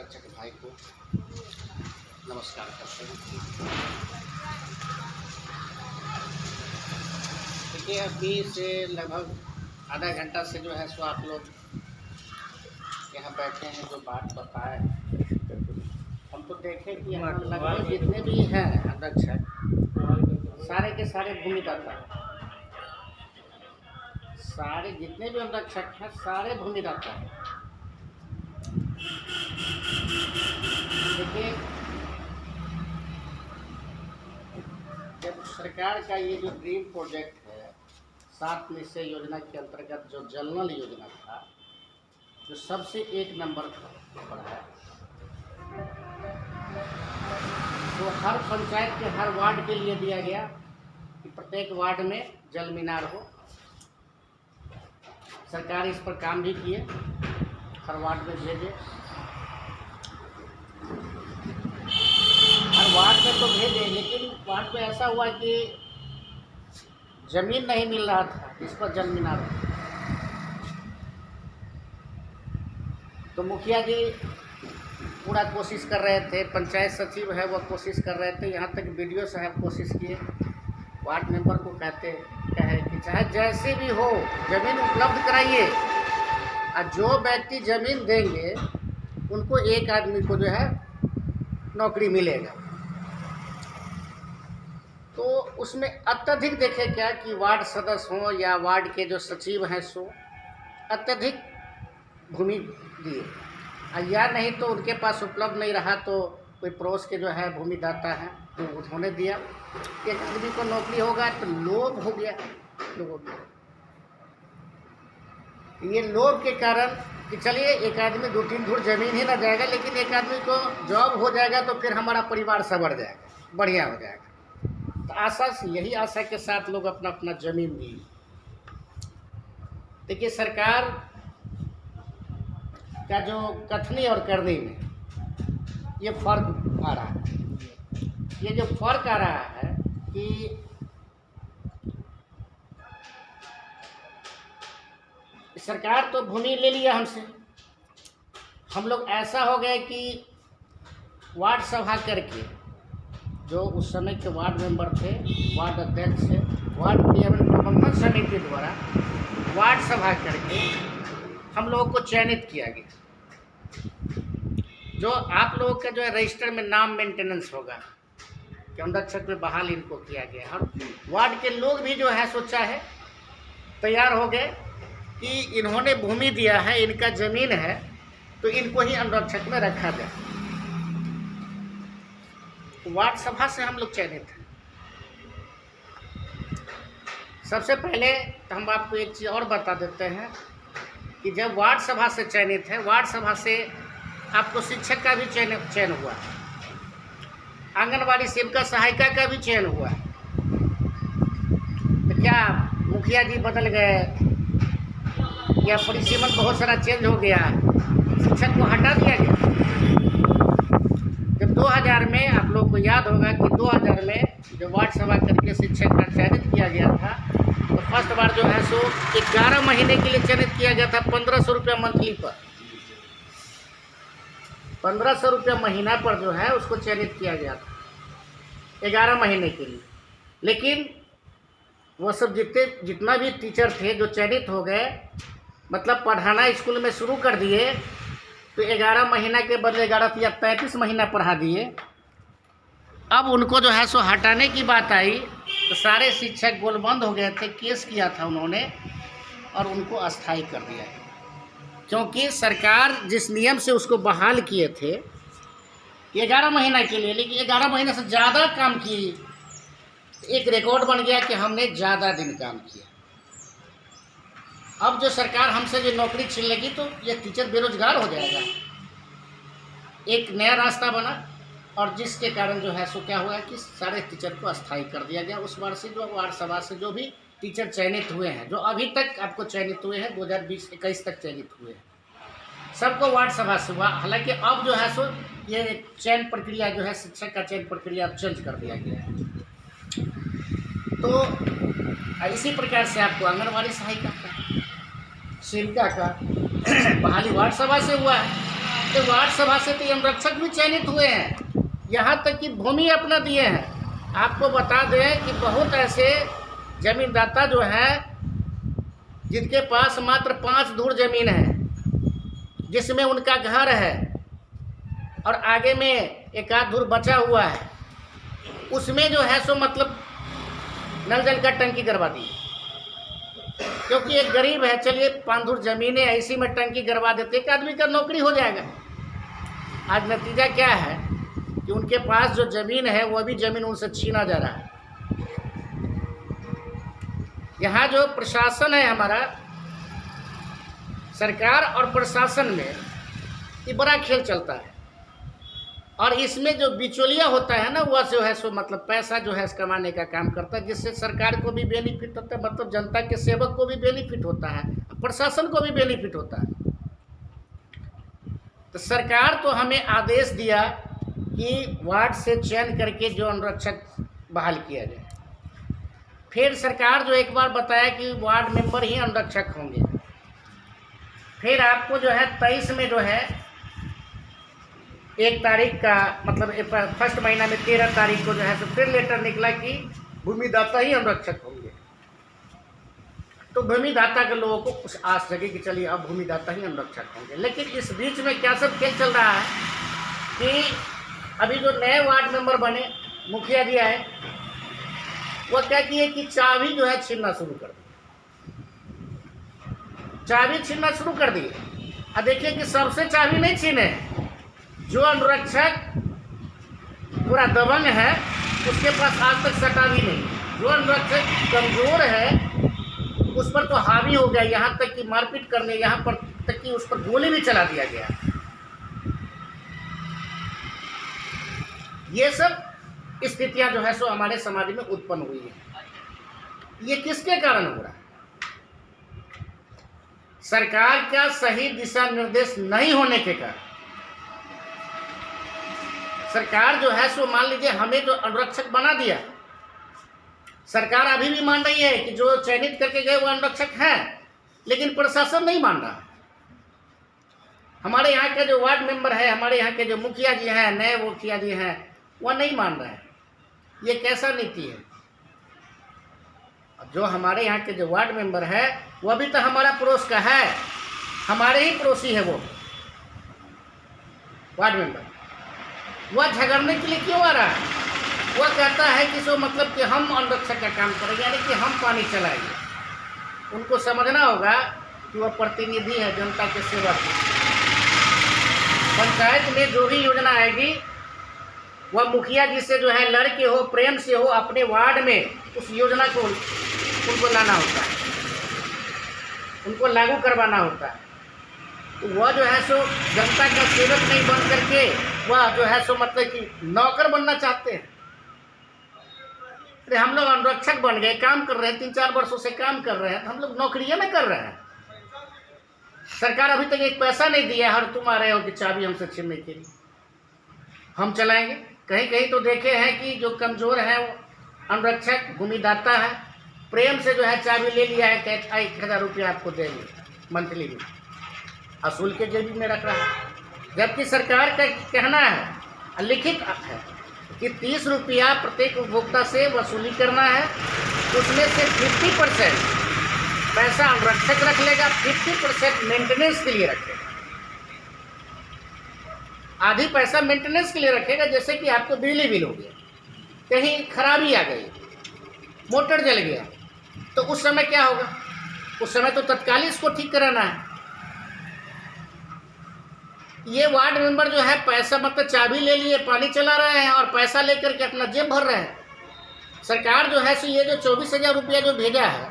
अंगरक्षक भाई को नमस्कार करते हैं। देखिए, अभी से लगभग आधा घंटा से जो है सो आप लोग यहाँ बैठे हैं, जो बात बताए हम तो देखें कि यहाँ लगभग जितने भी हैं अंगरक्षक सारे के सारे भूमिदाता हैं। सारे जितने भी अंगरक्षक हैं सारे भूमिदाता हैं। देखिए, जब सरकार का ये जो ड्रीम प्रोजेक्ट है 7 निश्चय योजना के अंतर्गत जो जल नल योजना था, जो सबसे 1 नंबर पर है, तो हर पंचायत के हर वार्ड के लिए दिया गया कि प्रत्येक वार्ड में जल मीनार हो। सरकार इस पर काम भी किए, हर वार्ड में भेजे। हर वार्ड में तो भेजे, लेकिन वार्ड में ऐसा हुआ कि जमीन नहीं मिल रहा था जिस पर जल मीनार हो। तो मुखिया जी पूरा कोशिश कर रहे थे, पंचायत सचिव है वह कोशिश कर रहे थे, यहाँ तक बीडीओ साहब कोशिश किए। वार्ड मेंबर को कहे कि चाहे जैसे भी हो ज़मीन उपलब्ध कराइए, और जो व्यक्ति ज़मीन देंगे उनको एक आदमी को जो है नौकरी मिलेगा। तो उसमें अत्यधिक देखे क्या कि वार्ड सदस्य हों या वार्ड के जो सचिव हैं सो अत्यधिक भूमि दिए, या नहीं तो उनके पास उपलब्ध नहीं रहा तो कोई पड़ोस के जो है भूमिदाता हैं तो उन्होंने दिया। एक आदमी को नौकरी होगा तो लोभ हो गया लोगों को। ये लोभ के कारण कि चलिए एक आदमी 2-3 धूर जमीन ही ना जाएगा, लेकिन एक आदमी को जॉब हो जाएगा तो फिर हमारा परिवार संवर जाएगा, बढ़िया हो जाएगा। तो आशा से यही आशा के साथ लोग अपना अपना जमीन दिए। देखिए, सरकार का जो कथनी और करनी में ये फर्क आ रहा है। ये जो फर्क आ रहा है कि सरकार तो भूमि ले लिया हमसे, हम लोग ऐसा हो गए कि वार्ड सभा करके, जो उस समय के वार्ड मेंबर थे, वार्ड अध्यक्ष थे, वार्ड क्रियान्वयन प्रबंधन समिति द्वारा वार्ड सभा करके हम लोगों को चयनित किया गया। जो आप लोगों का जो है रजिस्टर में नाम मेंटेनेंस होगा कि अंगरक्षक में बहाल इनको किया गया। और वार्ड के लोग भी जो है सोचा है तैयार हो गए कि इन्होंने भूमि दिया है, इनका ज़मीन है, तो इनको ही अंगरक्षक में रखा जाए। तो वार्ड सभा से हम लोग चयनित हैं। सबसे पहले तो हम आपको एक चीज़ और बता देते हैं कि जब वार्ड सभा से चयनित है, वार्ड सभा से आपको शिक्षक का भी चयन हुआ, आंगनबाड़ी सेविका सहायिका का भी चयन हुआ। तो क्या मुखिया जी बदल गए या परिसीमन बहुत सारा चेंज हो गया, शिक्षक को हटा दिया गया? जब 2000 में आप लोग को याद होगा कि 2000 में जो वार्ड सभा करके शिक्षक का चयनित किया गया था, तो फर्स्ट बार जो है सो 11 महीने के लिए चयनित किया गया था 1500 रुपया मंथली पर। 1500 रुपया महीना पर जो है उसको चयनित किया गया था 11 महीने के लिए। लेकिन वो सब जितना भी टीचर थे जो चयनित हो गए, मतलब पढ़ाना स्कूल में शुरू कर दिए, तो 11 महीना के बदले 11 या 35 महीना पढ़ा दिए। अब उनको जो है सो हटाने की बात आई तो सारे शिक्षक गोलबंद हो गए थे, केस किया था उन्होंने और उनको अस्थायी कर दिया। क्योंकि सरकार जिस नियम से उसको बहाल किए थे 11 महीना के लिए, लेकिन 11 महीने से ज़्यादा काम की, एक रिकॉर्ड बन गया कि हमने ज़्यादा दिन काम किया। अब जो सरकार हमसे जो नौकरी छीन लेगी तो ये टीचर बेरोजगार हो जाएगा। एक नया रास्ता बना और जिसके कारण जो है सो क्या हुआ कि सारे टीचर को अस्थायी कर दिया गया। उस बार से जो वार्ड सभा से जो भी टीचर चयनित हुए हैं, जो अभी तक आपको चयनित हुए हैं, 2020-21 तक चयनित हुए हैं, सबको वार्ड सभा से हुआ। हालांकि अब जो है सो ये चयन प्रक्रिया जो है, शिक्षक का चयन प्रक्रिया चेंज कर दिया गया है। तो इसी प्रकार से आपको आंगनबाड़ी सहायिका का, सेविका का बहाली वार्ड सभा से हुआ है। तो वार्ड सभा से तो अनुरक्षक भी चयनित हुए हैं, यहाँ तक कि भूमि अपना दिए हैं। आपको बता दें कि बहुत ऐसे जमीनदाता जो हैं जिनके पास मात्र 5 धुर जमीन है, जिसमें उनका घर है और आगे में एक आध धुर बचा हुआ है, उसमें जो है सो मतलब नल जल का टंकी करवा दी, क्योंकि एक गरीब है, चलिए 5 धुर जमीन है, इसी में टंकी करवा देते, एक आदमी का नौकरी हो जाएगा। आज नतीजा क्या है कि उनके पास जो ज़मीन है वह भी ज़मीन उनसे छीना जा रहा है। यहाँ जो प्रशासन है हमारा, सरकार और प्रशासन में ये बड़ा खेल चलता है, और इसमें जो बिचौलिया होता है ना, वह जो है सो मतलब पैसा जो है कमाने का काम करता है, जिससे सरकार को भी बेनिफिट होता है, मतलब जनता के सेवक को भी बेनिफिट होता है, प्रशासन को भी बेनिफिट होता है। तो सरकार तो हमें आदेश दिया कि वार्ड से चयन करके जो अनुरक्षक बहाल किया जाए। फिर सरकार जो एक बार बताया कि वार्ड मेंबर ही अनुरक्षक होंगे। फिर आपको जो है 23 में जो है 1 तारीख का मतलब फर्स्ट महीना में 13 तारीख को जो है तो फिर लेटर निकला कि भूमिदाता ही अनुरक्षक होंगे। तो भूमिदाता के लोगों को कुछ आस जगी कि चलिए अब भूमिदाता ही अनुरक्षक होंगे। लेकिन इस बीच में क्या सब खेल चल रहा है कि अभी जो नए वार्ड मेंबर बने, मुखिया जी आए, वो क्या किए कि चाबी जो है छीनना शुरू कर दी, चाबी छीनना शुरू कर दिए। अब देखिए कि सबसे चाबी नहीं छीने, जो अनुरक्षक पूरा दबंग है उसके पास आज तक सटा भी नहीं, जो अनुरक्षक कमज़ोर है उस पर तो हावी हो गया, यहाँ तक कि मारपीट करने, यहाँ पर तक कि उस पर गोली भी चला दिया गया। ये सब स्थितियां जो है सो हमारे समाज में उत्पन्न हुई है। ये किसके कारण हो रहा है? सरकार का सही दिशा निर्देश नहीं होने के कारण। सरकार जो है सो मान लीजिए हमें जो अनुरक्षक बना दिया, सरकार अभी भी मान रही है कि जो चयनित करके गए वो अनुरक्षक हैं, लेकिन प्रशासन नहीं मान रहा। हमारे यहाँ के जो वार्ड मेंबर है, हमारे यहाँ के जो मुखिया जी हैं, नए मुखिया जी हैं, वह नहीं मान रहे हैं। ये कैसा नीति है? जो हमारे यहाँ के जो वार्ड मेंबर है वह भी तो हमारा पड़ोस का है, हमारे ही पड़ोसी है वो वार्ड मेंबर। वह झगड़ने के लिए क्यों आ रहा है? वह कहता है कि सो मतलब कि हम अनुरक्षक का काम करेंगे, यानी कि हम पानी चलाएंगे। उनको समझना होगा कि वह प्रतिनिधि है, जनता के सेवक। पंचायत में जो भी योजना आएगी वह मुखिया जी से जो है लड़के हो, प्रेम से हो, अपने वार्ड में उस योजना को उनको लाना होता है, उनको लागू करवाना होता है। तो वह जो है सो जनता का सेवक नहीं बन करके वह जो है सो मतलब कि नौकर बनना चाहते हैं। अरे हम लोग अनुरक्षक बन गए, काम कर रहे हैं, 3-4 वर्षों से काम कर रहे हैं, तो हम लोग नौकरियां ना कर रहे हैं। सरकार अभी तक एक पैसा नहीं दिया है और तुम आ रहे हो कि चाबी हमसे छीनने के लिए हम चलाएंगे। कहीं कहीं तो देखे हैं कि जो कमज़ोर है वो अनुरक्षक भूमिदाता है, प्रेम से जो है चाबी ले लिया है, 1000 रुपया आपको देंगे मंथली में, असूल के जेबी में रख रहा है। जबकि सरकार का कहना है, लिखित है कि 30 रुपया प्रत्येक उपभोक्ता से वसूली करना है, उसमें से 50% पैसा अनुरक्षक रख लेगा, 50% मेंटेनेंस के लिए रखेगा, आधी पैसा मेंटेनेंस के लिए रखेगा। जैसे कि आपको बिजली बिल हो गया, कहीं खराबी आ गई, मोटर जल गया, तो उस समय क्या होगा? उस समय तो तत्काल इसको ठीक कराना है। ये वार्ड मेंबर जो है पैसा मतलब चाबी ले लिए, पानी चला रहे हैं और पैसा लेकर के अपना जेब भर रहे हैं। सरकार जो है सो ये जो 24,000 रुपया जो भेजा है,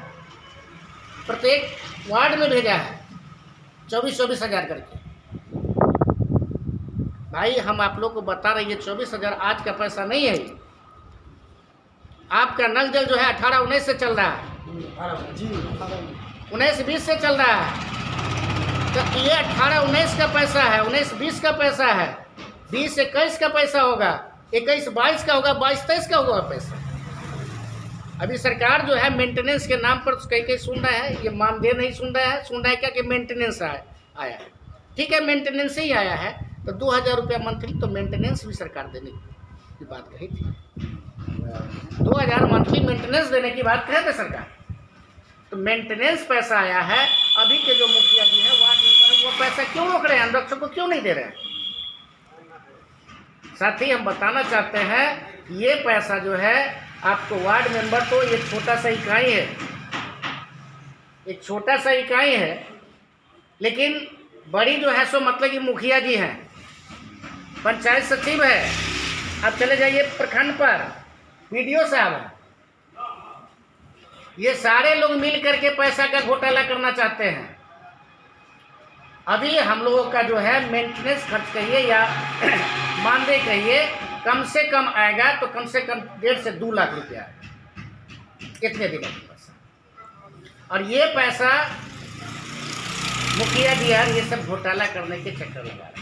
प्रत्येक वार्ड में भेजा है 24-24 हज़ार करके। भाई हम आप लोग को बता रहे हैं, ये 24,000 आज का पैसा नहीं है। आपका नल जल जो है 18-19 से चल रहा है, 19-20 से चल रहा है। तो ये 18-19 का पैसा है, 19-20 का पैसा है, 20-21 का पैसा होगा, 21-22 का होगा, 22-23 का होगा पैसा। अभी सरकार जो है मेंटेनेंस के नाम पर कहीं कहीं सुन रहा है, ये मानदेय नहीं सुन रहा है, सुन रहा है क्या कि मेंटेनेंस आया है। ठीक है, मेंटेनेंस ही आया है, तो 2000 रुपया मंथली तो मेंटेनेंस भी सरकार देने की बात कही थी। 2000 मंथली मेंटेनेंस देने की बात कहे थे सरकार। तो मेंटेनेंस पैसा आया है, अभी के जो मुखिया जी हैं वार्ड मेंबर वो पैसा क्यों रोक रहे हैं, आरक्षक को क्यों नहीं दे रहे हैं? साथ ही हम बताना चाहते हैं कि ये पैसा जो है आपको वार्ड मेंबर, तो ये छोटा सा इकाई है, एक छोटा सा इकाई है, लेकिन बड़ी जो है सो मतलब कि मुखिया जी हैं, पंचायत सचिव है, अब चले जाइए प्रखंड पर वीडियो साहब है, ये सारे लोग मिल करके पैसा का घोटाला करना चाहते हैं। अभी हम लोगों का जो है मेंटेनेंस खर्च कहिए या मानदेय कहिए, कम से कम आएगा तो कम से कम 1.5 से 2 लाख रुपया इतने दिनों का पैसा। और ये पैसा मुखिया जी यार ये सब घोटाला करने के चक्कर लगा रहे हैं।